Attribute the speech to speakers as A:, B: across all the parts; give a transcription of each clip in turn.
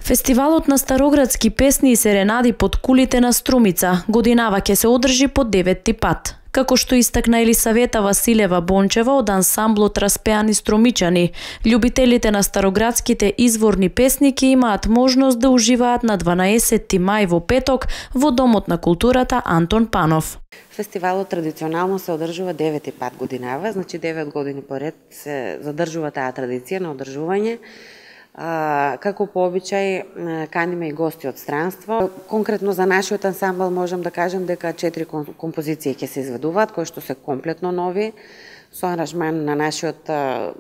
A: Фестивалот на староградски песни и серенади под кулите на Струмица годинава ќе се одржи по 9-ти пат. Како што истакна Елисавета Василева Бончева од ансамблот Распеани Струмичани, љубителите на староградските изворни песни ќе имаат можност да уживаат на 12 мај во петок во Домот на културата Антон Панов.
B: Фестивалот традиционално се одржува 9-ти пат годинава, значи 9 години поред се задржува таа традиција на одржување. Како по обичај каниме и гости од странство. Конкретно за нашиот ансамбл можам да кажам дека 4 композиции ќе се изведуваат, кои што се комплетно нови, со аранжман на нашиот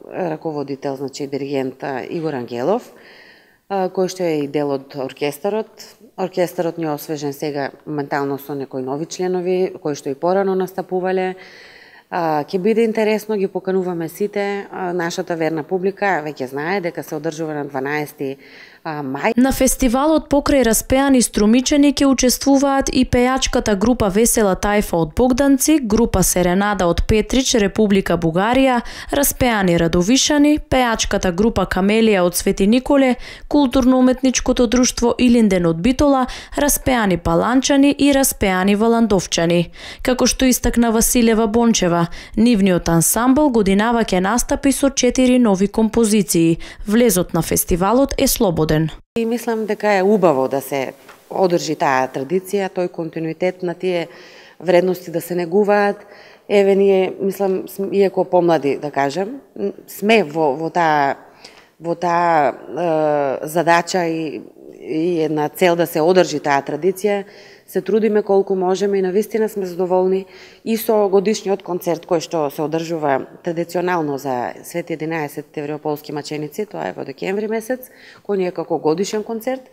B: раководител, значи диригент Игор Ангелов, кој што е и дел од оркестарот. Оркестарот ни е освежен сега моментално со некои нови членови, кои што и порано настапувале. Ќе биде интересно, ги покануваме сите. Нашата верна публика веќе знае дека се одржува на 12 мај.
A: На фестивалот покрај Распеани Струмичани ќе учествуваат и пејачката група Весела Тајфа од Богданци, група Серенада од Петрич, Република Бугарија, Распеани Радовишани, пејачката група Камелија од Свети Николе, културно-уметничкото друштво Илинден од Битола, Распеани Паланчани и Распеани Валандовчани. Како што истакна Василева Бончева, нивниот ансамбл годинава ќе настапи со 4 нови композиции. Влезот на фестивалот е слободен.
B: И мислам дека е убаво да се одржи таа традиција, тој континуитет на тие вредности да се негуваат. Еве ние, мислам, иако помлади, да кажем, сме во таа задача и една цел да се одржи таа традиција. Се трудиме колку можеме и навистина сме задоволни и со годишниот концерт кој што се одржува традиционално за Свети 11 Европолски маченици, тоа е во декември месец, кој ни е како годишен концерт,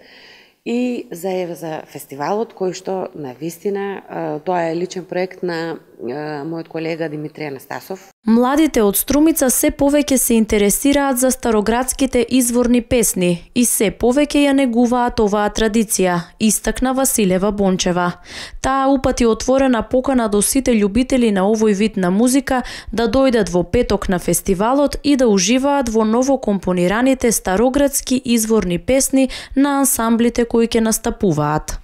B: и за фестивалот кој што навистина тоа е личен проект на мојот колега Димитри Анастасов.
A: Младите од Струмица се повеќе се интересираат за староградските изворни песни и се повеќе ја негуваат оваа традиција, истакна Василева Бончева. Таа упати отворена покана до сите љубители на овој вид на музика да дојдат во петок на фестивалот и да уживаат во новокомпонираните староградски изворни песни на ансамблите кои ќе настапуваат.